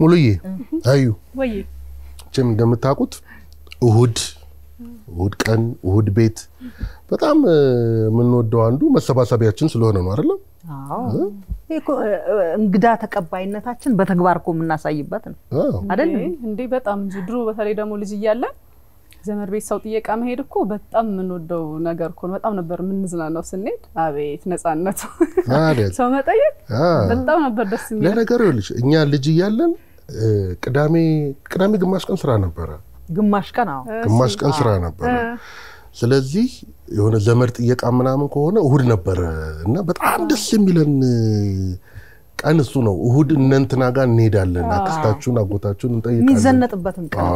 ሙሉዬ አዩ ወይ እንደምታውቁት እሁድ ቀን እሁድ ቤት በጣም የምንወደው አንዱ መሰባሰቢያችን ስለሆነ ነው አይደል? አዎ እንግዳ ተቀባይነታችን በተግባር እኮ የምናሳይበት ነው አይደል? እንዴ በጣም ድሮ በተለይ ደግሞ ልጅ እያለ ዘመድ ቤት ሰው ጥየቃ መሄድ እኮ በጣም የምንወደው ነገር እኮ ነው። በጣም ነበር የምንዝናናው ስንሄድ አቤት ነፃነቱ ሰው መጠየቅ በጣም ነበር ደስ የሚለው። ለነገሩ ልጅ እኛ ልጅ እያለን ቅዳሜ ግማሽ ቀን ስራ ነበር። ግማሽ ቀን ስራ ነበር። ስለዚህ የሆነ ዘመድ ጥየቃ ምናምን ከሆነ እሁድ ነበር እና በጣም ደስ የሚለን ቀን እሱ ነው። እሁድ እንንትና ጋር እንሄዳለን አክስታችሁን አጎታችሁን እንጠይቃለን። የሚዘነጥበትም ቀን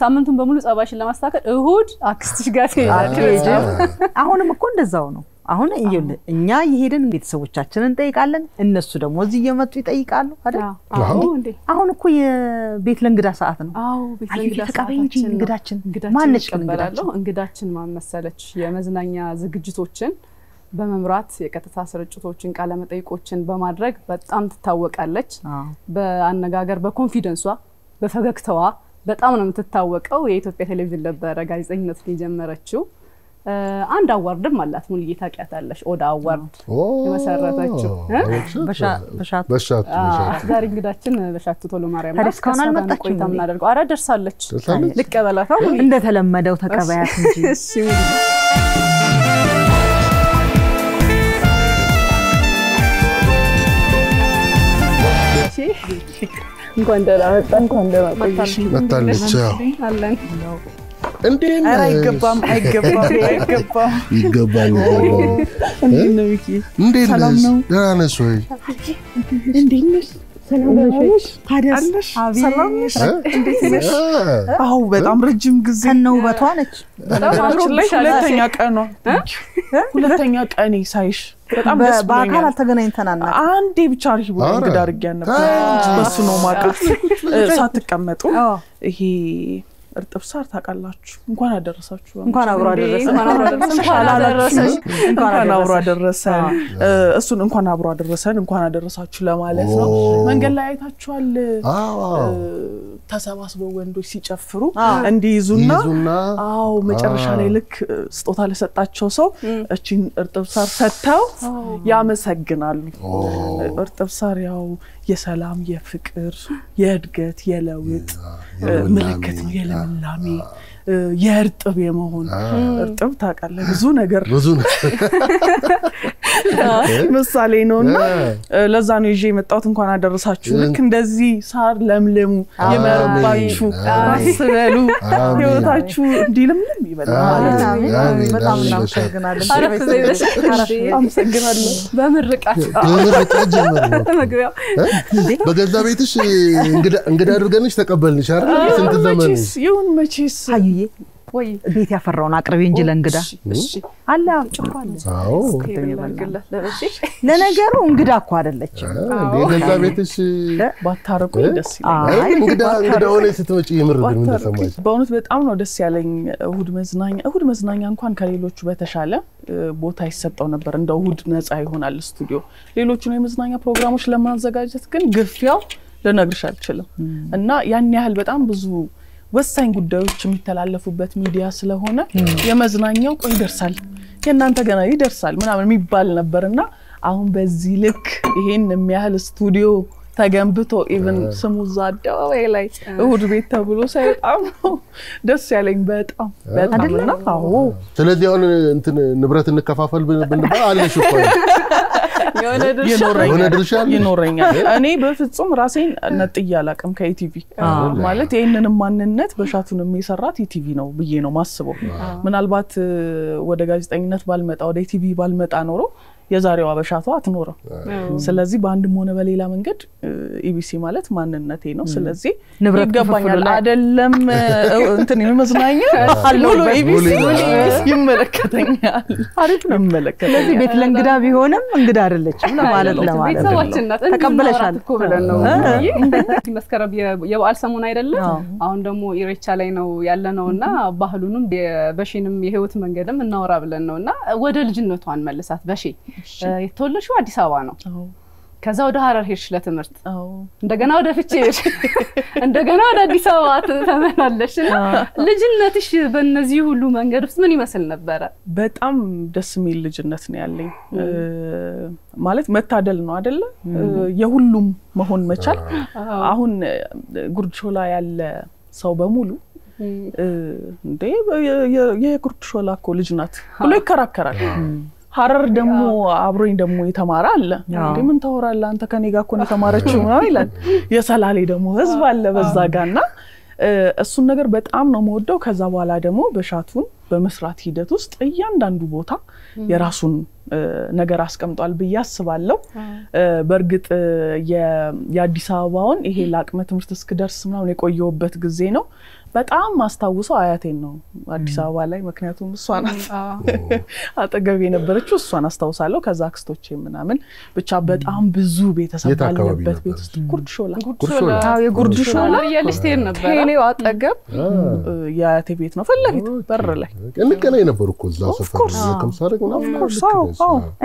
ሳምንቱን በሙሉ ጸባይሽን ለማስተካከል እሁድ አክስትሽ ጋር ትሄጃለሽ። አሁንም እኮ እንደዛው ነው። አሁን እኛ ይሄድን ቤተሰቦቻችንን እንጠይቃለን እነሱ ደግሞ እዚህ እየመጡ ይጠይቃሉ አይደል? አሁን እኮ የቤት ለእንግዳ ሰዓት ነው። አዎ ቤት ለእንግዳ ተቀበይንጂ እንግዳችን ማንነሽ እንግዳችን ማን መሰለች የመዝናኛ ዝግጅቶችን በመምራት የቀጥታ ስርጭቶችን ቃለ መጠይቆችን በማድረግ በጣም ትታወቃለች። በአነጋገር በኮንፊደንሷ በፈገግታዋ በጣም ነው የምትታወቀው። የኢትዮጵያ ቴሌቪዥን ነበር ጋዜጠኝነት የጀመረችው። አንድ አዋርድም አላት ሙሉዬ ታውቂያታለሽ? ኦዳ አዋርድ የመሰረተችው በሻቱ ዛሬ እንግዳችን በሻቱ ቶሎ ማርያም ናት። ከሳና ቆይታ ምናደርገው አረ ደርሳለች። ልቀበላታ እንደተለመደው ተቀበያት እንጂ እሺ እንኳን ደህና መጣሽ። መጣለች አለን እንዴ አይገባም ይገባል። እንዴ ሰላም ነው? ደህና ነሽ ወይ? እንዴ ሰላም ነሽ? ሰላም ነሽ? እንዴት ነሽ? አው በጣም ረጅም ጊዜ ነው ውበቷ ነች። ሁለተኛ ቀኔ ሳይሽ በጣም ደስ ብሎኛል። በአካል አልተገናኝተናል። አንዴ ብቻ አሪፍ ቦታ እንግዳ አድርጌያን ነበር። በሱ ነው ማቀፍ ሳትቀመጡ ይሄ እርጥብ ሳር ታቃላችሁ። እንኳን አደረሳችሁ። እንኳን አብሮ አደረሰን። እንኳን አብሮ አደረሰን። እሱን እንኳን አብሮ አደረሰን እንኳን አደረሳችሁ ለማለት ነው። መንገድ ላይ አይታችኋል። ተሰባስበው ወንዶች ሲጨፍሩ እንዲይዙና አው መጨረሻ ላይ ልክ ስጦታ ለሰጣቸው ሰው እቺን እርጥብ ሳር ሰጥተው ያመሰግናሉ። እርጥብ ሳር ያው የሰላም የፍቅር የእድገት የለውጥ ምልክት ነው። የለምላሜ የእርጥብ የመሆን እርጥብ ታውቃለህ ብዙ ነገር ምሳሌ ነውና ለዛ ነው ይዤ መጣሁት። እንኳን አደረሳችሁ። ልክ እንደዚህ ሳር ለምለሙ የመረባችሁ አስበሉ ህይወታችሁ እንዲለምለም ይበላል። በጣም እናመሰግናለን። አመሰግናለሁ። በምርቃት መግቢያው በገዛ ቤትሽ እንግዳ አድርገንሽ ተቀበልንሽ አይደል? ስንት ዘመን ይሁን መቼስ አዩዬ ወይ ቤት ያፈራውን አቅርቤ እንጂ ለእንግዳ እሺ አላ ጭቋል። አዎ ለነገሩ እንግዳ እኮ አይደለች። በገዛ ቤትሽ ባታረቁኝ ደስ ይላል። እንግዳ ሆነ ስትመጪ የምርብን ምን ተሰማሽ? በእውነት በጣም ነው ደስ ያለኝ። እሁድ መዝናኛ እንኳን ከሌሎቹ በተሻለ ቦታ ይሰጠው ነበር። እንደ እሁድ ነፃ ይሆናል ስቱዲዮ። ሌሎቹን የመዝናኛ ፕሮግራሞች ለማዘጋጀት ግን ግፊያው ልነግርሽ አልችልም እና ያን ያህል በጣም ብዙ ወሳኝ ጉዳዮች የሚተላለፉበት ሚዲያ ስለሆነ የመዝናኛው ቆይ ይደርሳል የናንተ ገና ይደርሳል ምናምን የሚባል ነበርና አሁን በዚህ ልክ ይሄን የሚያህል ስቱዲዮ ተገንብቶ ኢቭን ስሙ ዛዳው ላይ እሁድ ቤት ተብሎ ሳይጣም ደስ ያለኝ በጣም እና አዎ ስለዚህ አሁን እንትን ንብረት እንከፋፈል ብንባል አለሽ እኮ ይኖረኛል። እኔ በፍጹም ራሴን ነጥዬ አላቅም ከኢቲቪ ማለት ይሄንን ማንነት በሻቱን የሚሰራት ኢቲቪ ነው ብዬ ነው ማስበው። ምናልባት ወደ ጋዜጠኝነት ባልመጣ ወደ ኢቲቪ ባልመጣ ኖሮ የዛሬው አበሻቷ አትኖርም። ስለዚህ በአንድም ሆነ በሌላ መንገድ ኢቢሲ ማለት ማንነቴ ነው። ስለዚህ ይገባኛል አይደለም እንትን የመዝናኛ ሁሉ ኢቢሲ ይመለከተኛል። አሪፍ ነው ይመለከታል። ስለዚህ ቤት ለእንግዳ ቢሆንም እንግዳ አይደለችም ማለት ቤተሰባችንነት ተቀበለሻል እኮ ብለን ነው መስከረም የበዓል ሰሞን አይደለም። አሁን ደግሞ ኢሬቻ ላይ ነው ያለነውና ባህሉንም በሽንም የህይወት መንገድም እናወራ ብለን ነውና ወደ ልጅነቷን መልሳት በሺ የተወለድሽው አዲስ አበባ ነው። ከዛ ወደ ሐረር ሄድሽ ለትምህርት እንደገና ወደ ፍቼ ሄድሽ እንደገና ወደ አዲስ አበባ ተመላለስሽና ልጅነትሽ በእነዚህ ሁሉ መንገድ ውስጥ ምን ይመስል ነበር? በጣም ደስ የሚል ልጅነት ነው ያለኝ። ማለት መታደል ነው አይደለ? የሁሉም መሆን መቻል። አሁን ጉርድ ሾላ ያለ ሰው በሙሉ እንዴ የጉርድ ሾላ እኮ ልጅ ናት ብሎ ይከራከራል። ሐረር ደግሞ አብሮኝ ደግሞ የተማረ አለ እንዴ ምን ታወራለህ አንተ ከኔ ጋር እኮ ነው የተማረችው ነው ይላል። የሰላሌ ደግሞ ህዝብ አለ በዛ ጋርና እሱን ነገር በጣም ነው የምወደው። ከዛ በኋላ ደግሞ በሻቱን በመስራት ሂደት ውስጥ እያንዳንዱ ቦታ የራሱን ነገር አስቀምጧል ብዬ አስባለሁ። በርግጥ የአዲስ አበባውን ይሄ ለአቅመ ትምህርት እስክደርስ ምናምን የቆየውበት ጊዜ ነው። በጣም ማስተዋውሰው አያቴን ነው አዲስ አበባ ላይ ምክንያቱም እሷ ናት አጠገቤ የነበረችው እሷን አስተዋውሳለሁ። ከዛ አክስቶቼ ምናምን ብቻ በጣም ብዙ ቤተሰብ አለበት ቤት ውስጥ ጉርድ ሾላ የጉርድ ሾላ ያለሽ ትሄድ ነበር ሄሌው አጠገብ የአያቴ ቤት ነው ፈለፊት በር ላይ እንገናኝ ነበር እኮ እዛው ሰፈር ከምሳረግ ነው።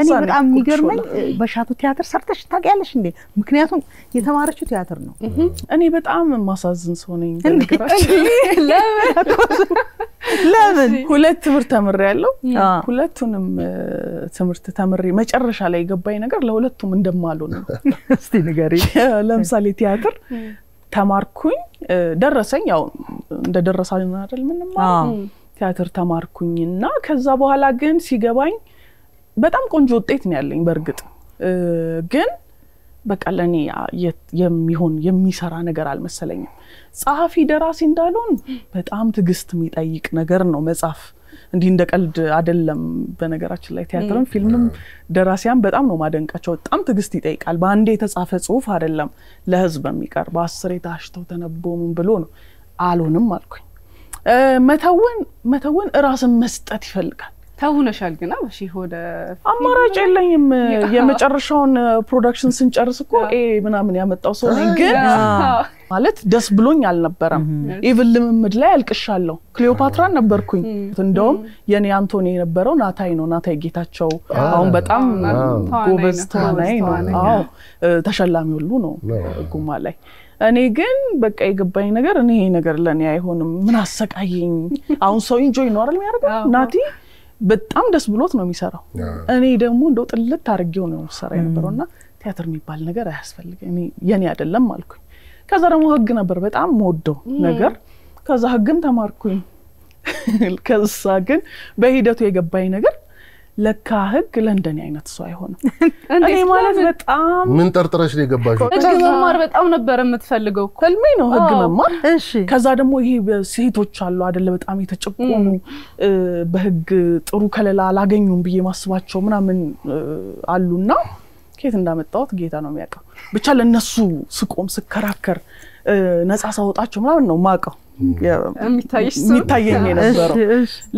እኔ በጣም የሚገርመኝ በሻቱ ቲያትር ሰርተሽ ታውቂያለሽ እንዴ? ምክንያቱም የተማረችው ቲያትር ነው። እኔ በጣም ማሳዝን ሰው ነኝ በነገራችን ለምን ሁለት ትምህርት ተምሬያለሁ። ሁለቱንም ትምህርት ተምሬ መጨረሻ ላይ የገባኝ ነገር ለሁለቱም እንደማልሆን ነው። እስቲ ንገሪ። ለምሳሌ ቲያትር ተማርኩኝ ደረሰኝ ያው እንደደረሳኝ አይደል ምንም ቲያትር ተማርኩኝና ከዛ በኋላ ግን ሲገባኝ በጣም ቆንጆ ውጤት ነው ያለኝ። በርግጥ ግን በቃ ለኔ የሚሆን የሚሰራ ነገር አልመሰለኝም። ጸሐፊ ደራሲ እንዳልሆን በጣም ትግስት የሚጠይቅ ነገር ነው መጻፍ። እንዲህ እንደቀልድ አይደለም። በነገራችን ላይ ቲያትርም ፊልምም ደራሲያን በጣም ነው ማደንቃቸው። በጣም ትግስት ይጠይቃል። በአንዴ የተጻፈ ጽሁፍ አይደለም ለህዝብ የሚቀርብ 10 ታሽተው ተነበሙ ብሎ ነው። አልሆንም አልኩኝ። መተወን ራስን መስጠት ይፈልጋል። ተውነሻል ግና እሺ ወደ አማራጭ የለኝም። የመጨረሻውን ፕሮዳክሽን ስንጨርስ እኮ ምናምን ያመጣው ሰው ነኝ። ግን ማለት ደስ ብሎኝ አልነበረም። ኢቭን ልምምድ ላይ አልቅሻለሁ። ክሊዮፓትራ ነበርኩኝ። እንደውም የኔ አንቶኒ የነበረው ናታይ ጌታቸው አሁን በጣም ጎበዝ ተዋናይ ነው። አዎ ተሸላሚ ሁሉ ነው ጉማ ላይ። እኔ ግን በቃ የገባኝ ነገር እኔ ይሄ ነገር ለኔ አይሆንም። ምን አሰቃየኝ። አሁን ሰው ኢንጆይ ነው አይደል የሚያደርገው? ናቲ በጣም ደስ ብሎት ነው የሚሰራው። እኔ ደግሞ እንደው ጥልት አድርጌው ነው ሰራይ ነበርና ቲያትር የሚባል ነገር አያስፈልገኝ እኔ የኔ አይደለም አልኩኝ። ከዛ ደግሞ ህግ ነበር በጣም ሞደው ነገር። ከዛ ህግም ተማርኩኝ። ከዛ ግን በሂደቱ የገባኝ ነገር ለካ ህግ ለንደን አይነት ሰው አይሆንም። እኔ ማለት በጣም ምን ጠርጥረሽ ነው የገባሽው? ህግ መማር በጣም ነበር የምትፈልገው። ህልሜ ነው ህግ መማር። እሺ ከዛ ደግሞ ይሄ ሴቶች አሉ አይደለ በጣም የተጨቆኑ በህግ ጥሩ ከለላ አላገኙም ብዬ ማስባቸው ምናምን አሉና ከየት እንዳመጣሁት ጌታ ነው የሚያውቀው። ብቻ ለነሱ ስቆም ስከራከር ነፃ ሳወጣቸው ምናምን ነው ማቀው የሚታየኝ የነበረው።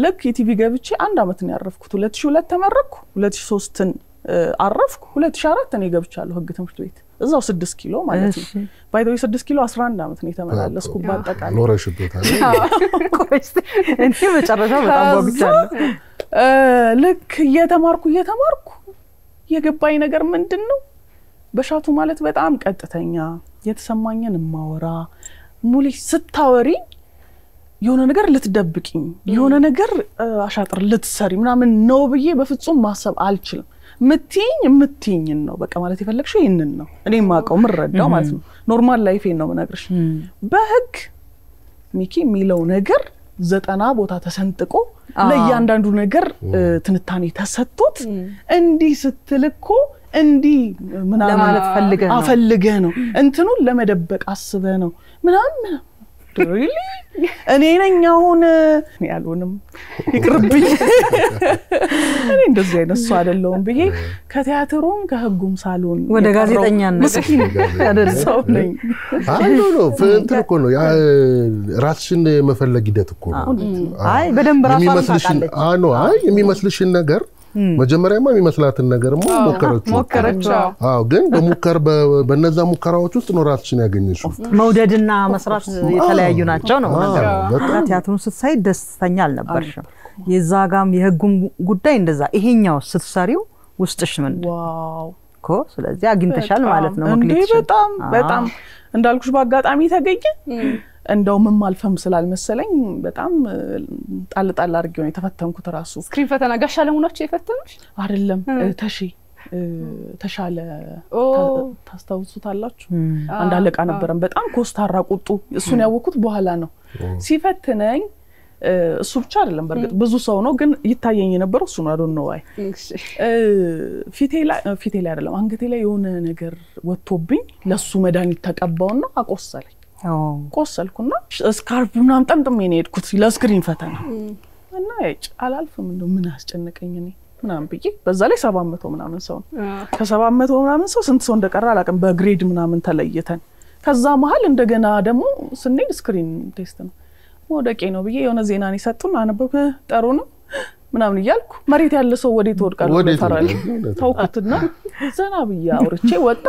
ልክ የቲቪ ገብቼ 1 አመት ነው ያረፍኩት። 2002 ተመረኩ። 2003 አረፍኩ። 2004 እኔ ገብቻለሁ ህግ ትምህርት ቤት እዛው 6 ኪሎ ማለት ነው። ባይዶይ 6 ኪሎ 11 አመት ነው የተመላለስኩት ባጠቃላይ። ኖረሽበታል። እንዴ መጨረሻ በጣም ወግቻለሁ። ልክ እየተማርኩ የገባኝ ነገር ምንድነው? በሻቱ ማለት በጣም ቀጥተኛ የተሰማኝን ማወራ ሙሉ ስታወሪ የሆነ ነገር ልትደብቂኝ የሆነ ነገር አሻጥር ልትሰሪ ምናምን ነው ብዬ በፍጹም ማሰብ አልችልም። ምትይኝ ነው በቃ ማለት የፈለግሽው ይሄንን ነው እኔ ማቀው ምረዳው ማለት ነው። ኖርማል ላይፌን ነው መናገርሽ። በህግ ሚኪ ሚለው ነገር 90 ቦታ ተሰንጥቆ ለያንዳንዱ ነገር ትንታኔ ተሰጥቶት እንዲ ስትልኮ እንዲ ምናምን ለማለት ፈልገህ ነው እንትኑን ለመደበቅ አስበህ ነው ምናምን ሪሊ እኔ ነኝ አሁን ያሉንም ይቅርብኝ እኔ እንደዚህ አይነት ሰው አይደለሁም ብዬ ከቲያትሩም ከህጉም ሳሎን ወደ ጋዜጠኛነት መስኪን አይደለም ነኝ። ነው ፍንትር እኮ ነው ያ ራስሽን መፈለግ ሂደት እኮ ነው። አይ በደንብ ራስሽን የሚመስልሽን ነገር መጀመሪያማ የሚመስላትን ነገር ሞከረች። ግን በነዛ ሙከራዎች ውስጥ ነው ራስሽን ያገኘሽው። መውደድና መስራት የተለያዩ ናቸው ነው ነገር። ቲያትሩን ስትሳይ ደስተኛ አልነበርሽም። የዛጋም የህጉም ጉዳይ እንደዛ። ይሄኛው ስትሰሪው ውስጥሽ ምን ዋው እኮ ስለዚህ አግኝተሻል ማለት ነው እንዴ በጣም እንዳልኩሽ በአጋጣሚ ተገኘ እንደው ምን ማልፈም ስላልመሰለኝ በጣም ጣል አድርጌው ነው የተፈተንኩት ራሱ ስክሪን ፈተና ጋሻለ ሆናችሁ የፈተኑሽ አይደለም ተሻለ ታስታውሱታላችሁ አንድ አለቃ ነበረን በጣም ኮስታራ ቁጡ እሱን ያወኩት በኋላ ነው ሲፈትነኝ እሱ ብቻ አይደለም በርግጥ ብዙ ሰው ነው ግን ይታየኝ የነበረው እሱ ነው I don't know why ፊቴ ላይ አይደለም አንገቴ ላይ የሆነ ነገር ወጥቶብኝ ለሱ መድኃኒት ተቀባውና አቆሰለኝ ቆሰልኩና ስካርፕ ምናምን ጠምጥሜ ነው የሄድኩት ለስክሪን ፈተና እና አላልፍም እንደው ምን አስጨነቀኝ እኔ ምናምን ብዬ በዛ ላይ 700 ምናምን ሰው ከ700 ምናምን ሰው ስንት ሰው እንደቀረ አላውቅም በግሬድ ምናምን ተለይተን ከዛ መሃል እንደገና ደግሞ ስንሄድ ስክሪን ቴስት ነው ወደቄ ነው ብዬ የሆነ ዜናን ይሰጡን አነበበ ጠሩ ነው ምናምን ይያልኩ መሬት ያለ ሰው ወዴት ወድቃለሁ ተፈራል ታውቁትና ዘና ብዬ አውርቼ ወጣ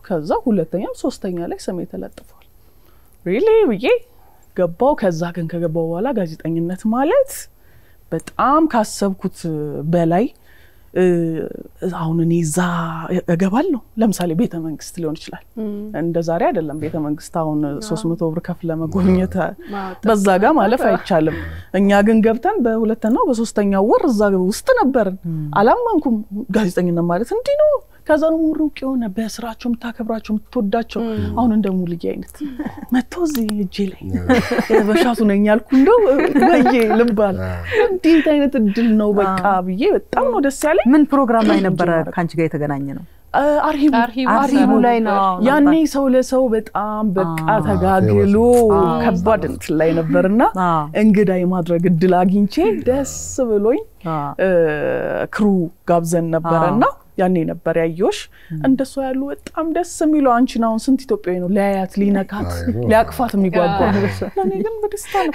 ከዛ ሁለተኛው ሶስተኛ ላይ ስሜ ተለጥፏል ሪሊ ብዬ ገባው ከዛ ግን ከገባው በኋላ ጋዜጠኝነት ማለት በጣም ካሰብኩት በላይ አሁን እኔ ዛ እገባለሁ ለምሳሌ ቤተ መንግስት ሊሆን ይችላል እንደ ዛሬ አይደለም ቤተ መንግስት አሁን 300 ብር ከፍለ መጎብኘት በዛ ጋር ማለፍ አይቻልም እኛ ግን ገብተን በሁለተኛው በሶስተኛው ወር እዛ ውስጥ ነበርን አላማንኩም ጋዜጠኝነት ማለት እንዴ ነው ከዛ ነው ሙሩቅ የሆነ በስራቸው ተከብራቸው ተወዳቸው አሁን እንደሙልዬ አይነት መተውዚ እጄ ላይ በሻቱ ነኝ ያልኩ እንደው ወይዬ ልባል እንዴት አይነት እድል ነው በቃ ብዬ በጣም ነው ደስ ያለኝ ምን ፕሮግራም ላይ ነበር ካንቺ ጋር የተገናኘ ነው አርሂቡ ላይ ነው ያኔ ሰው ለሰው በጣም በቃ ተጋግሎ ከባድ እንትን ላይ ነበርና እንግዳ የማድረግ እድል አግኝቼ ደስ ብሎኝ ክሩ ጋብዘን ነበርና ያኔ ነበር ያየሽ እንደሱ ያሉ በጣም ደስ የሚለው አንቺን አሁን ስንት ኢትዮጵያዊ ነው ሊያያት ሊነካት ሊያቅፋት የሚጓጓ ለኔ ግን በደስታ ነው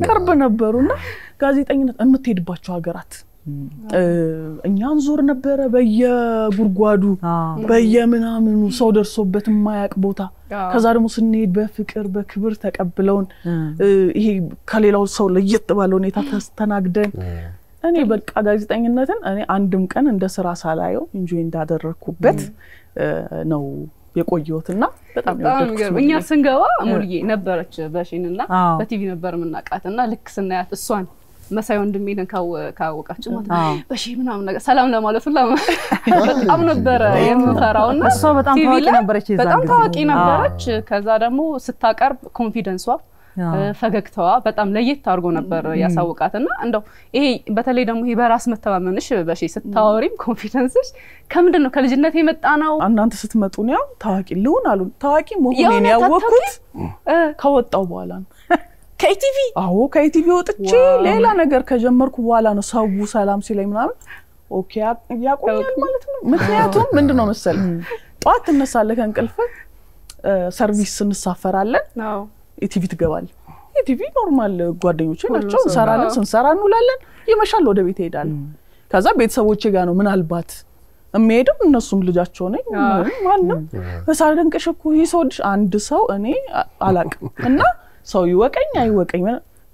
ቅርብ ነበሩና ጋዜጠኝነት የምትሄድባቸው ሀገራት እኛን ዞር ነበር በየጉርጓዱ በየምናምኑ ሰው ደርሶበት የማያቅ ቦታ ከዛ ደግሞ ስንሄድ በፍቅር በክብር ተቀብለውን ይሄ ከሌላው ሰው ለየት ባለው ሁኔታ ተስተናግደን እኔ በቃ ጋዜጠኝነትን እኔ አንድም ቀን እንደ ስራ ሳላየው ኢንጆይ እንዳደረኩበት ነው የቆየሁትና በጣም ያደረኩት እኛ ስንገባ ሙልዬ ነበረች በሽንና በቲቪ ነበር ምናቃትና ልክ ስናያት እሷን መሳይ ወንድሜን ካወቃችሁ ማለት በሺ ምናምን ነገር ሰላም ለማለት ሁላ በጣም ነበር የምፈራውና እሷ በጣም ታዋቂ ነበረች በጣም ታዋቂ ነበረች ከዛ ደግሞ ስታቀርብ ኮንፊደንሷ ፈገግታዋ በጣም ለየት አድርጎ ነበር ያሳውቃትና እንደው ይሄ በተለይ ደግሞ ይሄ በራስ መተማመንሽ በሺ ስታወሪም ኮንፊደንስሽ ከምንድነው ከልጅነት የመጣ ነው እናንተ ስትመጡ ነው ታዋቂ ልሁን አሉ ታዋቂ መሆኔን ያወቁት ከወጣው በኋላ ነው ከኢቲቪ ከኢቲቪ ወጥቼ ሌላ ነገር ከጀመርኩ በኋላ ነው ሰው ሰላም ሲለኝ ምናምን ኦኬ ያቆኛል ማለት ነው ምክንያቱም ምንድነው መሰል ጧት ተነሳለህ ከእንቅልፍ ሰርቪስ እንሳፈራለን ኢቲቪ ትገባል ኢቲቪ ኖርማል ጓደኞቼ ናቸው እንሰራለን ስንሰራ እንውላለን ይመሻል ወደ ቤት እሄዳለሁ ከዛ ቤተሰቦቼ ጋር ነው ምናልባት እምሄደው እነሱም ልጃቸው ነኝ ማለት በሳደንቀሽ እኮ ይሶድሽ አንድ ሰው እኔ አላቅም እና ሰው ይወቀኝ አይወቀኝ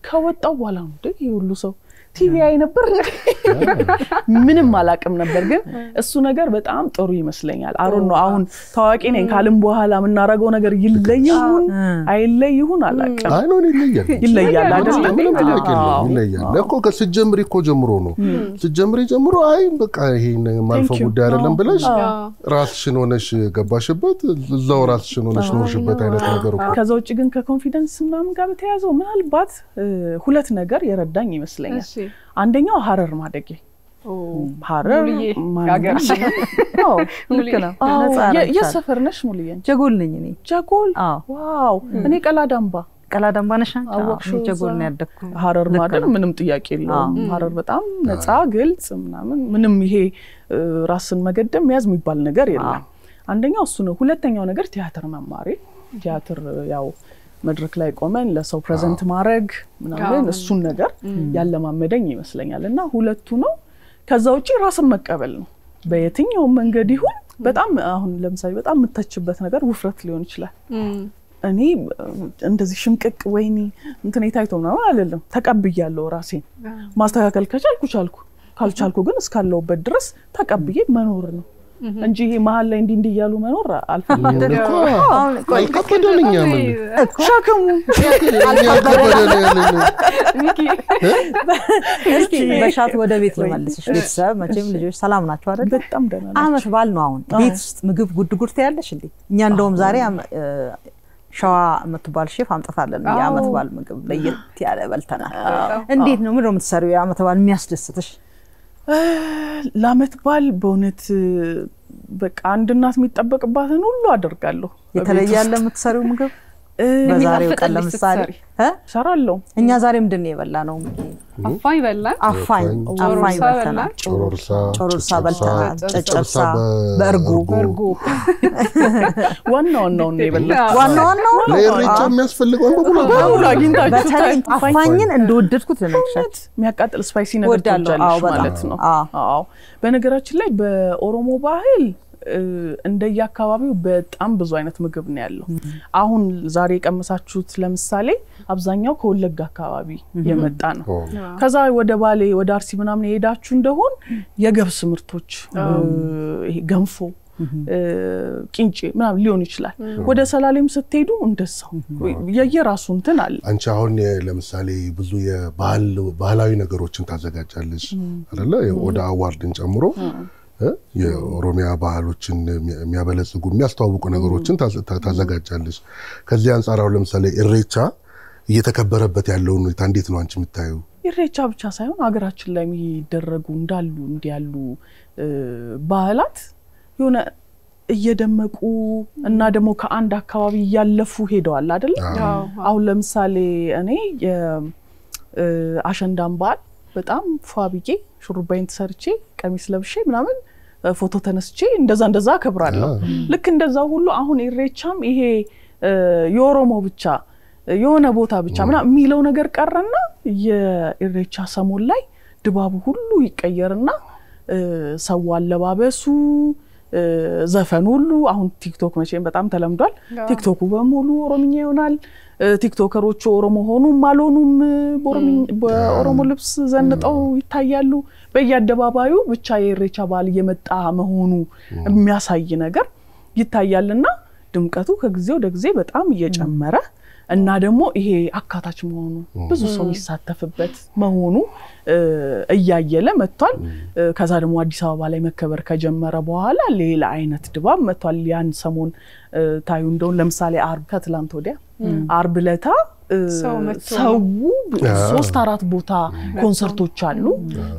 ከወጣው በኋላ ነው ይሄ ሁሉ ሰው ቲቪ አይ ነበር ምንም አላቅም ነበር ግን እሱ ነገር በጣም ጥሩ ይመስለኛል አሮን ነው አሁን ታዋቂ ነኝ ካለም በኋላ ምናረጋው ነገር ይለይሁን አይለይሁን አላቅም አይ ነው ይለያል አይደለም ይለያል ለኮ ከስጀምሪ እኮ ጀምሮ ነው ስጀምሪ ጀምሮ አይ በቃ ይሄ ማልፈው ጉዳይ አይደለም ብለሽ ራስሽን ሆነሽ ገባሽበት እዛው ራስሽን ሆነሽ ኖርሽበት አይነት ነገር እኮ ከዛ ውጪ ግን ከኮንፊደንስ ምናምን ጋር በተያያዘው ምናልባት ሁለት ነገር የረዳኝ ይመስለኛል አንደኛው ሀረር ማደጌ ሀረር ማገርሽ ልክ ነው የሰፈር ነሽ ሙልዬ ጀጎል ነኝ እኔ ጀጎል ዋው እኔ ቀላዳምባ ነሽ አወቅሽ ጀጎል ነው ያደኩ ሀረር ማደር ምንም ጥያቄ የለውም ሀረር በጣም ነፃ ግልጽ ምንም ይሄ ራስን መገደም ያዝ የሚባል ነገር የለም አንደኛው እሱ ነው ሁለተኛው ነገር ቲያትር መማሬ ቲያትር ያው መድረክ ላይ ቆመን ለሰው ፕሬዘንት ማድረግ ምናምን እሱን ነገር ያለማመደኝ ይመስለኛልና ሁለቱ ነው ከዛ ውጪ ራስን መቀበል ነው በየትኛው መንገድ ይሁን በጣም አሁን ለምሳሌ በጣም የምተችበት ነገር ውፍረት ሊሆን ይችላል እኔ እንደዚህ ሽምቅቅ ወይኒ እንትን የታይቶ ነው አይደለም ተቀብያለሁ ራሴን ማስተካከል ካልቻልኩ ግን እስካለውበት ድረስ ተቀብዬ መኖር ነው እንጂ ይሄ መሀል ላይ እንዲህ እያሉ መኖር አልፈልግም እኮ አልከበደልኛ ምን ሸክሙ አልከበደልኝ ሚኪ እስቲ በሻት ወደ ቤት ልመልስሽ ቤተሰብ መቼም ልጆች ሰላም ናቸው አይደል በጣም ደህና ናቸው አመት በዓል ነው አሁን ቤት ውስጥ ምግብ ጉድ ታያለሽ እንዴ እኛ እንደውም ዛሬ ሸዋ የምትባል ሼፍ አምጥታለን የአመት በዓል ምግብ ለየት ያለ በልተናል እንዴት ነው ምንድነው የምትሰሪው የአመት በዓል የሚያስደስትሽ ለአመት በዓል በእውነት በቃ አንድ እናት የሚጠበቅባትን ሁሉ አደርጋለሁ የተለየ ያለ የምትሰሪው ምግብ በዛሬው ቀን ለምሳሌ ሰራለሁ እኛ ዛሬ ምንድን ነው የበላነው አፋኝ በላን አፋኝ በልተናል ጮሮርሳ በልተናል ጨጨብሳ በእርጎ ዋናው ነው የበላው ዋናው ለኢሬቻ የሚያስፈልገው በሙሉ አግኝታችሁ በተለይ አፋኝን እንደወደድኩት ለነክሻት የሚያቃጥል ስፓይሲ ነገር ትወዳለሽ ማለት ነው አዎ በነገራችን ላይ በኦሮሞ ባህል እንደየአካባቢው በጣም ብዙ አይነት ምግብ ነው ያለው አሁን ዛሬ ቀመሳችሁት ለምሳሌ አብዛኛው ከወለጋ አካባቢ የመጣ ነው ከዛ ወደ ባሌ ወደ አርሲ ምናምን ሄዳችሁ እንደሆን የገብስ ምርቶች ይሄ ገንፎ ቂንጬ ምናምን ሊሆን ይችላል ወደ ሰላሌም ስትሄዱ እንደዛው የየራሱ እንትን አለ አንቺ አሁን ለምሳሌ ብዙ የባህላዊ ነገሮችን ታዘጋጃለሽ አይደለ ወደ አዋርድን ጨምሮ የኦሮሚያ ባህሎችን የሚያበለጽጉ የሚያስተዋውቁ ነገሮችን ታዘጋጃለሽ ከዚህ አንፃር አሁን ለምሳሌ ኢሬቻ እየተከበረበት ያለው ሁኔታ እንዴት ነው አንቺ የምታዩ ኢሬቻ ብቻ ሳይሆን ሀገራችን ላይ የሚደረጉ እንዳሉ እንዲያሉ ባህላት የሆነ እየደመቁ እና ደግሞ ከአንድ አካባቢ ያለፉ ሄደዋል አይደል አሁን ለምሳሌ እኔ የአሸንዳን በዓል በጣም ፏብዬ ሹሩባይን ተሰርቼ ቀሚስ ለብሼ ምናምን ፎቶ ተነስቼ እንደዛ አከብራለሁ ልክ እንደዛው ሁሉ አሁን ኢሬቻም ይሄ የኦሮሞ ብቻ የሆነ ቦታ ብቻ ምናምን የሚለው ነገር ቀረና የኢሬቻ ሰሞን ላይ ድባቡ ሁሉ ይቀየርና ሰው አለባበሱ ዘፈን ሁሉ አሁን ቲክቶክ መቼም በጣም ተለምዷል ቲክቶኩ በሙሉ ኦሮምኛ ይሆናል ቲክቶከሮቹ ኦሮሞ ሆኑም አልሆኑም በኦሮሞ ልብስ ዘንጠው ይታያሉ በየአደባባዩ ብቻ የኢሬቻ በዓል እየመጣ መሆኑ የሚያሳይ ነገር ይታያልና ድምቀቱ ከጊዜ ወደ ጊዜ በጣም እየጨመረ እና ደግሞ ይሄ አካታች መሆኑ ብዙ ሰው የሚሳተፍበት መሆኑ እያየለ መጥቷል ከዛ ደግሞ አዲስ አበባ ላይ መከበር ከጀመረ በኋላ ሌላ አይነት ድባብ መጥቷል ያን ሰሞን ታዩ እንደው ለምሳሌ አርብ ከትላንት ወዲያ አርብ ለታ ሰው 3-4 ቦታ ኮንሰርቶች አሉ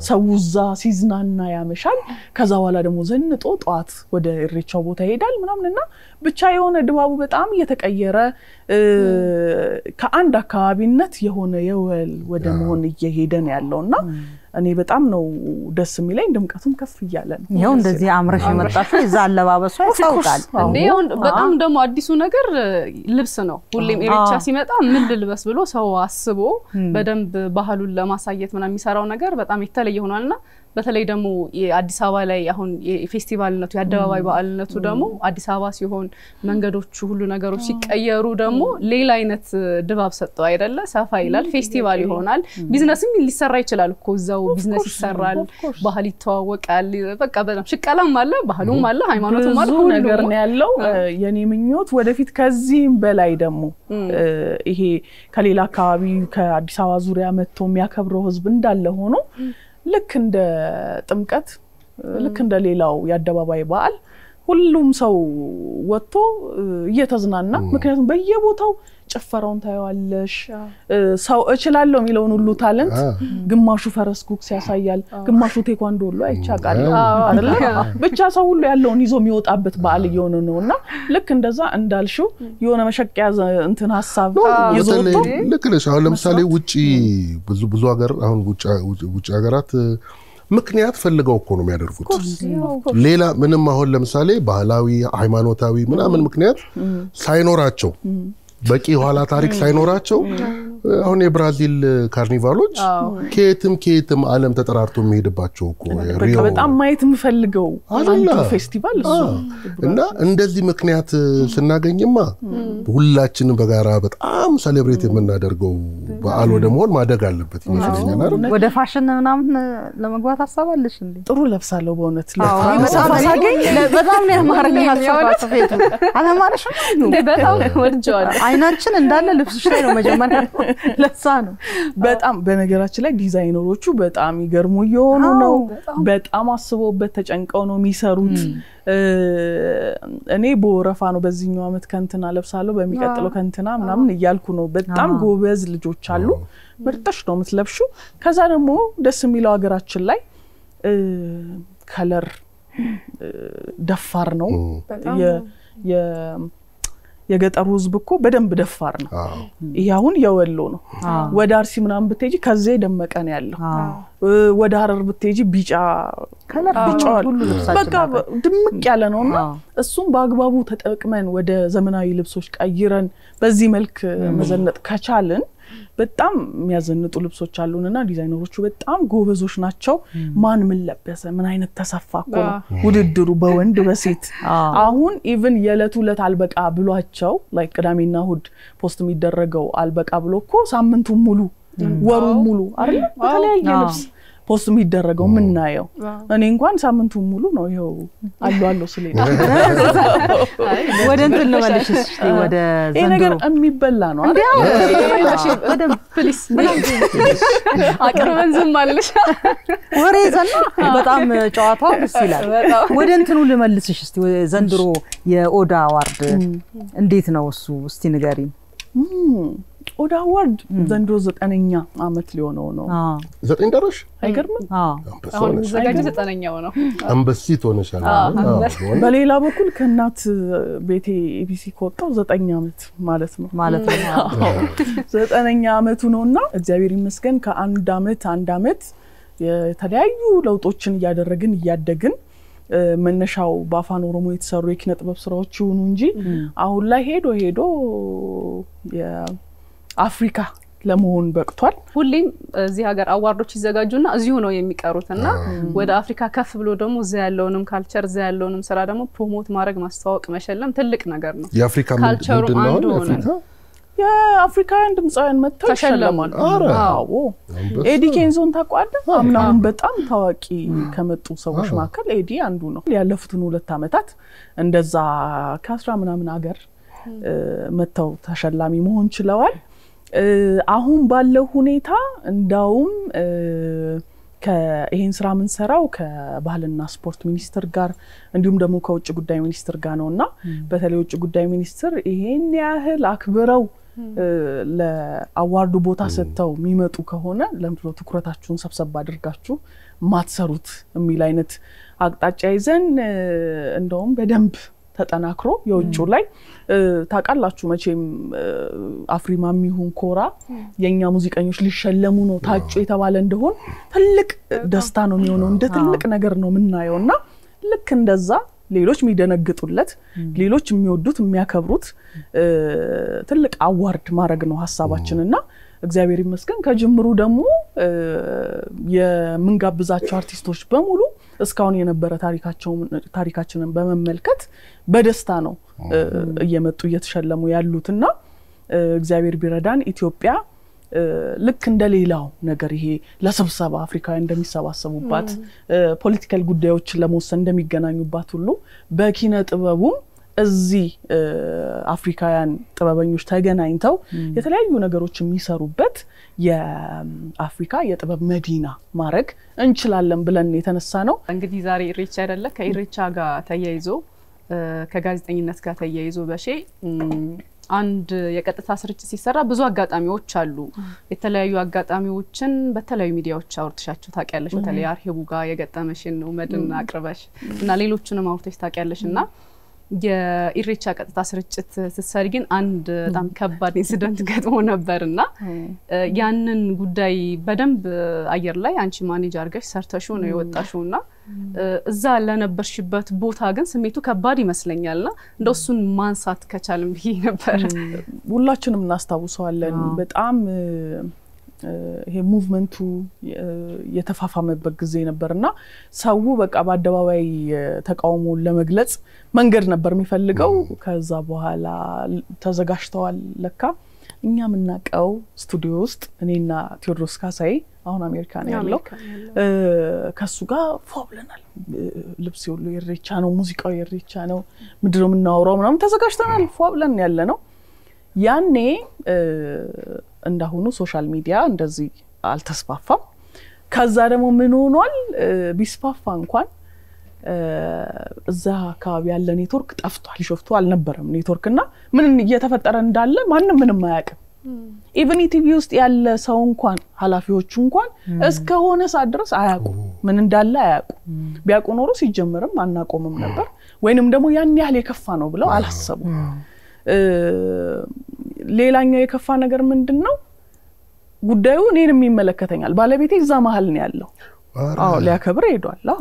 ሰውዛ ሲዝናና ያመሻል ከዛ በኋላ ደግሞ ዘንጦ ጧት ወደ ኢሬቻው ቦታ ይሄዳል ምናምንና ብቻ የሆነ ድባቡ በጣም እየተቀየረ ከአንድ አካባቢነት የሆነ የወል ወደ መሆን እየሄደ ነው ያለውና እኔ በጣም ነው ደስ የሚለኝ ድምቀቱም ከፍ ይያለ ነው ይሄው እንደዚህ አምረሽ መጣሽ እዛ አለባበሱ ያሳውቃል እንዴው በጣም ደግሞ አዲሱ ነገር ልብስ ነው ሁሌም ኢሬቻ ሲመጣ ምን ልልበስ ብሎ ሰው አስቦ በደንብ ባህሉን ለማሳየት ምናምን የሚሰራው ነገር በጣም የተለየ ሆኗልና በተለይ ደግሞ የአዲስ አበባ ላይ አሁን የፌስቲቫልነቱ የአደባባይ በዓልነቱ ደግሞ አዲስ አበባ ሲሆን መንገዶቹ ሁሉ ነገሮች ሲቀየሩ ደግሞ ሌላ አይነት ድባብ ሰጠው አይደለ ሰፋ ይላል ፌስቲቫል ይሆናል ቢዝነስም ሊሰራ ይችላል እኮ እዛው ቢዝነስ ይሰራል ባህል ይተዋወቃል በቃ በጣም ሽቀላም አለ ባህሉም አለ ሃይማኖቱም አለ ሁሉ ነገር ነው ያለው የኔ ምኞት ወደፊት ከዚህም በላይ ደግሞ ይሄ ከሌላ አካባቢ ከአዲስ አበባ ዙሪያ መጥቶ የሚያከብረው ህዝብ እንዳለ ሆኖ ልክ እንደ ጥምቀት ልክ እንደ ሌላው ያደባባይ በዓል ሁሉም ሰው ወጥቶ እየተዝናና ምክንያቱም በየቦታው ጨፈራውን ታያዋለሽ ሰው እችላለሁ የሚለውን ሁሉ ታለንት ግማሹ ፈረስ ጉክስ ያሳያል ግማሹ ቴኳንዶ ሁሉ አይቻቃል አይደል ብቻ ሰው ሁሉ ያለውን ይዞ የሚወጣበት በዓል እየሆነ ነውና ልክ እንደዛ እንዳልሽው የሆነ መሸቂያ እንትን ሐሳብ ይዞት ልክ ነሽ አሁን ለምሳሌ ውጪ ብዙ ሀገር አሁን ውጪ ሀገራት ምክንያት ፈልገው እኮ ነው የሚያደርጉት ሌላ ምንም አሁን ለምሳሌ ባህላዊ ሃይማኖታዊ ምናምን ምክንያት ሳይኖራቸው በቂ ኋላ ታሪክ ሳይኖራቸው አሁን የብራዚል ካርኒቫሎች ከየትም ዓለም ተጠራርቶ የሚሄድባቸው እኮ ሪዮ በጣም ማየት የምፈልገው አንዱ ፌስቲቫል እሱ እና እንደዚህ ምክንያት ስናገኝማ ሁላችንም በጋራ በጣም ሴሌብሬት የምናደርገው በዓል ወደ መሆን ማደግ አለበት ይመስለኛል አይደል? ወደ ፋሽን ምናምን ለመግባት አሳባለሽ እንዴ? ጥሩ ለብሳለሁ በእውነት በጣም ነው ያማረኝ ሀሳባችሁ አለማረሽ እንዴ በጣም ወድጀዋለሁ። አይናችን እንዳለ ልብስሽ ላይ ነው መጀመሪያ ለሳ ነው በጣም በነገራችን ላይ ዲዛይነሮቹ በጣም ይገርሙ እየሆኑ ነው። በጣም አስበውበት ተጨንቀው ነው የሚሰሩት። እኔ በወረፋ ነው በዚህኛው አመት ከንትና ለብሳለሁ በሚቀጥለው ከንትና ምናምን እያልኩ ነው። በጣም ጎበዝ ልጆች አሉ። ምርጥሽ ነው የምትለብሹ። ከዛ ደግሞ ደስ የሚለው ሀገራችን ላይ ከለር ደፋር ነው። የገጠሩ ህዝብ እኮ በደንብ ደፋር ነው። ይሄውን የወሎ ነው። ወደ አርሲ ምናምን ብትሄጂ ከዚህ ደመቀ ነው ያለው። ወደ ሐረር ብትሄጂ ቢጫ ከለር ሁሉ በቃ ድምቅ ያለ ነውና እሱም በአግባቡ ተጠቅመን ወደ ዘመናዊ ልብሶች ቀይረን በዚህ መልክ መዘነጥ ከቻልን በጣም የሚያዘንጡ ልብሶች አሉንና ዲዛይነሮቹ በጣም ጎበዞች ናቸው። ማን ምን ለበሰ ምን አይነት ተሰፋኮ ነው ውድድሩ በወንድ በሴት አሁን ኢቭን የለቱለት አልበቃ ብሏቸው ላይክ ቅዳሜና እሁድ ፖስት የሚደረገው አልበቃ ብሎኮ ሳምንቱን ሙሉ ወሩን ሙሉ አይደል በተለያየ ልብስ ፖስት የሚደረገው ምናየው እኔ እንኳን ሳምንቱን ሙሉ ነው ይሄው አሉ ስለኝ ወደ እንትን ለማለሽ ወደ ዘንድሮ ነገር የሚበላ ነው አይደል ወደ ፕሊስ አቅርበን ዝም አለሽ ወሬ ዘና በጣም ጨዋታው ደስ ይላል። ወደ እንትኑ ልመልስሽ እስቲ ዘንድሮ የኦዳ አዋርድ እንዴት ነው እሱ እስቲ ንገሪኝ። ኦዳ አዋርድ ዘንድሮ 9ኛ አመት ሊሆነው ነው። 9 ደረሽ አይገርምም? አሁን ዘጋጅ 9ኛው ነው። አንበሲት ሆነሻል። በሌላ በኩል ከናት ቤቴ ኤቢሲ ከወጣው 9 አመት ማለት ነው 9ኛ አመቱ ነውና እግዚአብሔር ይመስገን ከአንድ አመት የተለያዩ ለውጦችን እያደረግን መነሻው በአፋን ኦሮሞ የተሰሩ የኪነ ጥበብ ስራዎች ይሁኑ እንጂ አሁን ላይ ሄዶ የአፍሪካ ለመሆን በቅቷል። ሁሌም እዚህ ሀገር አዋርዶች ይዘጋጁና እዚሁ ነው የሚቀሩትና ወደ አፍሪካ ከፍ ብሎ ደግሞ እዛ ያለውንም ካልቸር እዛ ያለውንም ስራ ደግሞ ፕሮሞት ማድረግ ማስተዋወቅ መሸለም ትልቅ ነገር ነው። የአፍሪካ ምንድነው የአፍሪካን ድምጻውያን መጥተው ተሸለማሉ። አዎ ኤዲ ኬንዞን ታቋደ አምናውን በጣም ታዋቂ ከመጡ ሰዎች መካከል ኤዲ አንዱ ነው። ያለፉትን 2 አመታት እንደዛ ከ10 ምናምን ሀገር መጥተው ተሸላሚ መሆን ችለዋል። አሁን ባለው ሁኔታ እንዳውም ከይሄን ስራ ምን ሰራው ከባህልና ስፖርት ሚኒስትር ጋር እንዲሁም ደግሞ ከውጭ ጉዳይ ሚኒስትር ጋር ነውና በተለይ ውጭ ጉዳይ ሚኒስትር ይሄን ያህል አክብረው ለአዋርዱ ቦታ ሰጥተው የሚመጡ ከሆነ ለምንድነው ትኩረታችሁን ሰብሰብ አድርጋችሁ ማትሰሩት የሚል አይነት አቅጣጫ ይዘን እንደውም በደንብ ተጠናክሮ የውጭው ላይ ታቃላችሁ መቼም አፍሪማም ይሁን ኮራ የኛ ሙዚቀኞች ሊሸለሙ ነው ታጩ የተባለ እንደሆን ትልቅ ደስታ ነው የሚሆነው እንደ ትልቅ ነገር ነው ምናየውና ልክ እንደዛ ሌሎች የሚደነግጡለት ሌሎች የሚወዱት የሚያከብሩት ትልቅ አዋርድ ማድረግ ነው ሐሳባችንና እግዚአብሔር ይመስገን ከጅምሩ ደግሞ የምንጋብዛቸው አርቲስቶች በሙሉ እስካሁን የነበረ ታሪካችንን በመመልከት በደስታ ነው እየመጡ እየተሸለሙ ያሉትና እግዚአብሔር ቢረዳን ኢትዮጵያ ልክ እንደሌላው ነገር ይሄ ለስብሰባ አፍሪካውያን እንደሚሰባሰቡባት ፖለቲካል ጉዳዮችን ለመወሰን እንደሚገናኙባት ሁሉ በኪነ ጥበቡ እዚህ አፍሪካውያን ጥበበኞች ተገናኝተው የተለያዩ ነገሮች የሚሰሩበት የአፍሪካ የጥበብ መዲና ማድረግ እንችላለን ብለን የተነሳ ነው። እንግዲህ ዛሬ ኢሬቻ አይደለ ከኢሬቻ ጋር ተያይዞ ከጋዜጠኝነት ጋር ተያይዞ በሼ አንድ የቀጥታ ስርጭት ሲሰራ ብዙ አጋጣሚዎች አሉ። የተለያዩ አጋጣሚዎችን በተለያዩ ሚዲያዎች አውርተሻቸው ታውቂያለሽ። በተለይ አርሄቡ ጋር የገጠመሽን ነው መድን አቅርበሽ እና ሌሎችንም አውርተሽ ታውቂያለሽና የኢሬቻ ቀጥታ ስርጭት ስትሰሪ ግን አንድ በጣም ከባድ ኢንሲደንት ገጥሞ ነበርና ያንን ጉዳይ በደንብ አየር ላይ አንቺ ማኔጅ አድርገሽ ሰርተሽው ነው የወጣሽውና እዛ ለነበርሽበት ቦታ ግን ስሜቱ ከባድ ይመስለኛልና እንደው እሱን ማንሳት ከቻልን ብዬ ነበር። ሁላችንም እናስታውሰዋለን በጣም ይሄ ሙቭመንቱ የተፋፋመበት ጊዜ ነበርና ሰው በቃ በአደባባይ ተቃውሞውን ለመግለጽ መንገድ ነበር የሚፈልገው ከዛ በኋላ ተዘጋጅተዋል ለካ እኛ ምናቀው ስቱዲዮ ውስጥ እኔና ቴዎድሮስ ካሳይ አሁን አሜሪካ ነው ያለው ከሱ ጋር ፎብለናል ልብስ ሁሉ የኢሬቻ ነው ሙዚቃው የኢሬቻ ነው ምንድነው የምናወራው ምናምን ተዘጋጅተናል ፎብለን ያለ ነው ያኔ እንዳሁኑ ሶሻል ሚዲያ እንደዚህ አልተስፋፋም ከዛ ደግሞ ምን ሆኗል ቢስፋፋ እንኳን እዛ አካባቢ ያለ ኔትወርክ ጠፍቷል ሾፍቱ አልነበረም ኔትወርክና ምን እየተፈጠረ እንዳለ ማንንም ምንም አያውቅም ኢቭን ኢቲቪ ውስጥ ያለ ሰው እንኳን ኃላፊዎቹ እንኳን እስከሆነ ሰዓት ድረስ አያውቁም ምን እንዳለ አያውቁም ቢያውቁ ኖሮ ሲጀመርም አናቆምም ነበር ወይንም ደግሞ ያን ያህል የከፋ ነው ብለው አላሰቡም ሌላኛው የከፋ ነገር ምንድነው ጉዳዩ እኔንም ይመለከተኛል ባለቤቴ እዛ መሃል ነው ያለው አዎ ሊያከብር ሄዷል አዎ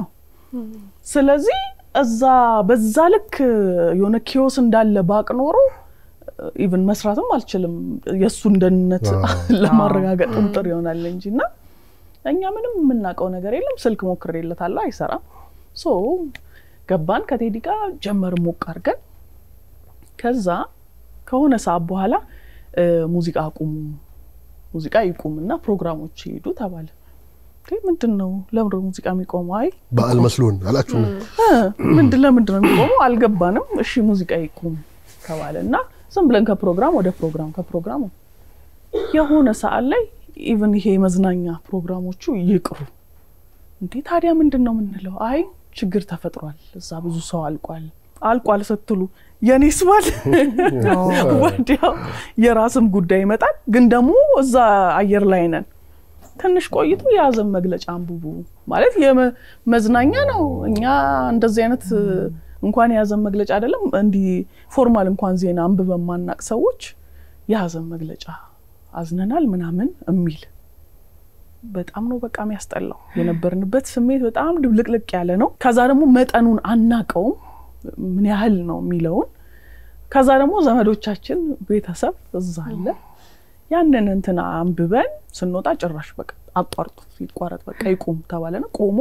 ስለዚህ እዛ በዛ ልክ የሆነ ኪዮስ እንዳለ ባቅ ኖሮ ኢቭን መስራትም አልችልም የሱ እንደነት ለማረጋገጥ ጥንጥር ይሆናል እንጂና እኛ ምንም ምናቀው ነገር የለም ስልክ ሞክሬለታለሁ አይሰራም ሶ ገባን ከቴዲ ጋር ጀመር ሞቅ አርገን ከዛ ከሆነ ሰዓት በኋላ ሙዚቃ አቁሙ ሙዚቃ ይቁምና ፕሮግራሞች ይሄዱ ተባለ ምንድነው ለምን ሙዚቃ የሚቆመው አይ በዓል መስሎን አላችሁ ምንድነው የሚቆመው አልገባንም እሺ ሙዚቃ ይቁም ተባለና ዝም ብለን ከፕሮግራም ወደ ፕሮግራም የሆነ ሰዓት ላይ ኢቭን ይሄ መዝናኛ ፕሮግራሞቹ ይቅሩ እንዴ ታዲያ ምንድነው ምንለው አይ ችግር ተፈጥሯል እዛ ብዙ ሰው አልቋል ስትሉ የኔስ ባል ወዲያው የራስም ጉዳይ ይመጣል ግን ደግሞ እዛ አየር ላይ ነን ትንሽ ቆይቶ ያዘም መግለጫ አንብቡ ማለት የመዝናኛ ነው እኛ እንደዚህ አይነት እንኳን ያዘም መግለጫ አይደለም እንዲ ፎርማል እንኳን ዜና አንብበን ማናቅ ሰዎች ያዘም መግለጫ አዝነናል ምናምን እሚል በጣም ነው በቃ የሚያስጠላው የነበርንበት ስሜት በጣም ድብልቅልቅ ያለ ነው ከዛ ደግሞ መጠኑን አናቀው ምን ያህል ነው የሚለውን ከዛ ደግሞ ዘመዶቻችን ቤተሰብ እዛ አለ ያንን እንትና አንብበን ስንወጣ ጭራሽ በቃ አጣርጡት ይቋረጥ በቃ ይቁም ተባለና ቆሞ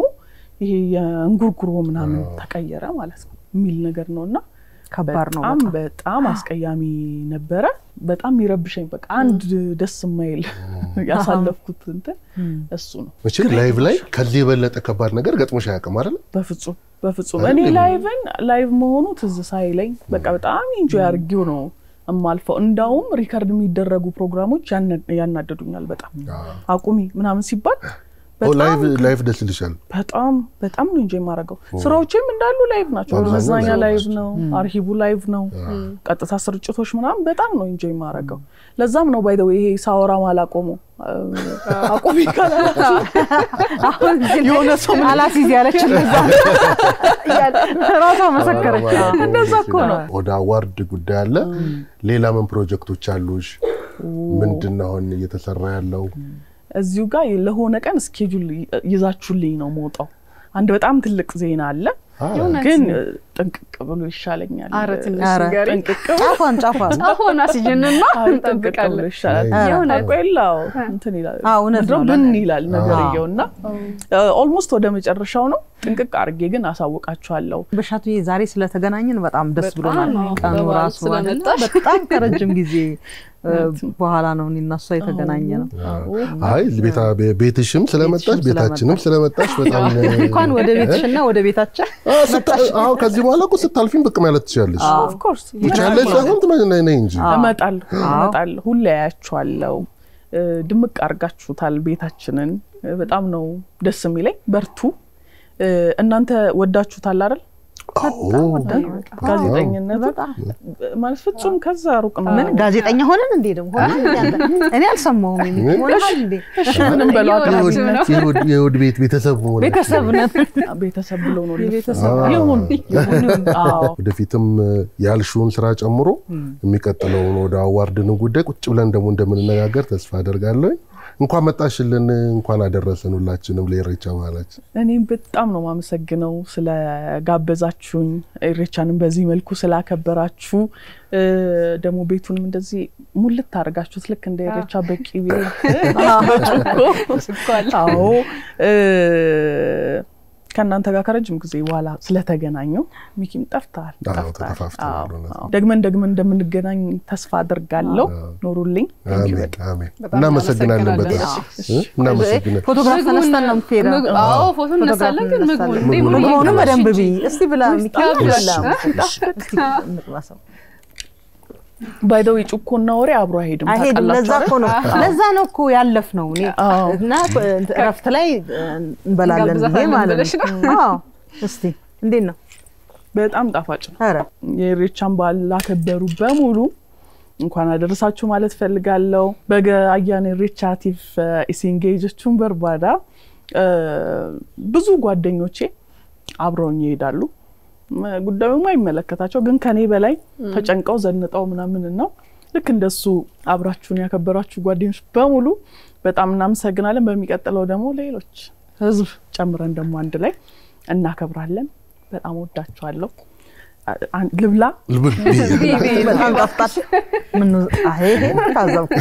ይሄ የእንጉርጉሮ ምናምን ተቀየረ ማለት ነው የሚል ነገር ነውና ከባድ ነው በጣም አስቀያሚ ነበረ በጣም ይረብሸኝ በቃ አንድ ደስ የማይል ያሳለፍኩት እንትን እሱ ነው መቼም ላይቭ ላይ ከዚህ የበለጠ ከባድ ነገር ገጥሞሽ አያውቅም አይደል በፍጹም እኔ ላይቭ መሆኑ ትዝ ሳይለኝ በቃ በጣም ኢንጆይ አድርጌው ነው እማልፈው እንዳውም ሪከርድ የሚደረጉ ፕሮግራሞች ያናደዱኛል በጣም አቁሚ ምናምን ሲባል ላይቭ ደስ ይልሻል በጣም ነው እንጂ ማረጋው ስራዎችም እንዳሉ ላይቭ ናቸው መዝናኛ ላይቭ ነው አርሂቡ ላይቭ ነው ቀጥታ ስርጭቶች ምናምን በጣም ነው እንጂ ማረጋው ለዛም ነው ባይ ዘ ዌይ ይሄ ሳወራ ማላቆሙ አቁሚ ካላችሁ አሁን የሆነ ሰው አላሲዝ ያለች ራሷ መሰከረች እንደዛ እኮ ነው ወደ አዋርድ ጉዳይ አለ ሌላ ምን ፕሮጀክቶች አሉሽ ምንድነው አሁን እየተሰራ ያለው እዚሁ ጋር ለሆነ ቀን ስኬጁል ይዛችሁልኝ ነው ሞጣው አንድ በጣም ትልቅ ዜና አለ ግን ጥንቅቅ ብሎ ይሻለኛል ጥንቅቅ ጫፋን አስይጀንና እንጠብቃለን ይሻላል ቆይላው እንትን ይላል ነው ምን ይላል ነገርየውና ኦልሞስት ወደ መጨረሻው ነው ጥንቅቅ አርጌ ግን አሳውቃችኋለሁ በሻቱዬ ዛሬ ስለተገናኘን በጣም ደስ ብሎናል ቀኑ ራሱ በጣም ከረጅም ጊዜ በኋላ ነው እናሷ የተገናኘ ነው አይ ቤትሽም ስለመጣሽ ቤታችንም ስለመጣሽ በጣም እንኳን ወደ ቤትሽና ወደ ቤታችን አዎ ከዚህ በኋላ እኮ ስታልፊም ብቅ ማለት ትችያለሽ ኦፍ ኮርስ ይቻላል አሁን ትመጣለህ እንጂ እመጣለሁ ሁሌ ያያችኋለሁ ድምቅ አርጋችሁታል ቤታችንን በጣም ነው ደስ የሚለኝ በርቱ እናንተ ወዳችሁታል አይደል ጋዜጠኝነት ማለት ፍጹም ከዛ ሩቅ ነው ምን ጋዜጠኛ ሆነን እንዴ ደግሞ እኔ አልሰማሁም ሆነሽ እንዴ ምንም በሏት የውድ ቤት ቤተሰብ ሆነ ቤተሰብ ብሎ ነው ይሁን ወደፊትም ያልሽውን ስራ ጨምሮ የሚቀጥለውን ወደ አዋርድን ጉዳይ ቁጭ ብለን ደግሞ እንደምንነጋገር ተስፋ አደርጋለሁ እንኳን መጣሽልን እንኳን አደረሰን ሁላችንም ለኢሬቻ በዓላችን እኔም በጣም ነው ማመሰግነው ስለ ጋበዛችሁኝ ኢሬቻንም በዚህ መልኩ ስላከበራችሁ ደግሞ ቤቱንም እንደዚህ ሙልት አድርጋችሁት ልክ እንደ ኢሬቻ በቂ አዎ ከናንተ ጋር ከረጅም ጊዜ በኋላ ስለተገናኘው ሚኪም ጠፍታል ደግመን እንደምንገናኝ ተስፋ አደርጋለሁ ኖሩልኝ አሜን እናመሰግናለን በጣም እናመሰግናለን ፎቶግራፍ ተነስተን ነው የምትሄደው አዎ ፎቶ እንነሳለን ግን ምግቡን በደንብ ቢ እስቲ ብላ ሚኪም ብላ ባይ ዘ ዌይ ጩኮና ወሬ አብሮ አይሄድም ታውቃላችሁ ለዛ ነው እኮ ያለፍነው እኔ እና ረፍት ላይ እንበላለን ብዬ ማለት ነው አዎ እስቲ እንዴት ነው በጣም ጣፋጭ ነው አረ የኢሬቻን በዓል ላከበሩ በሙሉ እንኳን አደረሳችሁ ማለት ፈልጋለሁ በአያኔ ኢሬቻ ቲፍ ኢሲንጌጆቹን በርባዳ ብዙ ጓደኞቼ አብረውኝ ይሄዳሉ ጉዳዩ ማይመለከታቸው ግን ከኔ በላይ ተጨንቀው ዘንጠው ምናምን ነው ልክ እንደሱ አብራችሁን ያከበራችሁ ጓደኞች በሙሉ በጣም እናመሰግናለን በሚቀጥለው ደግሞ ሌሎች ህዝብ ጨምረን ደግሞ አንድ ላይ እናከብራለን በጣም ወዳችኋለሁ ልብላ በጣም ጣፍጣሽ ምን አሄ ታዘብኩ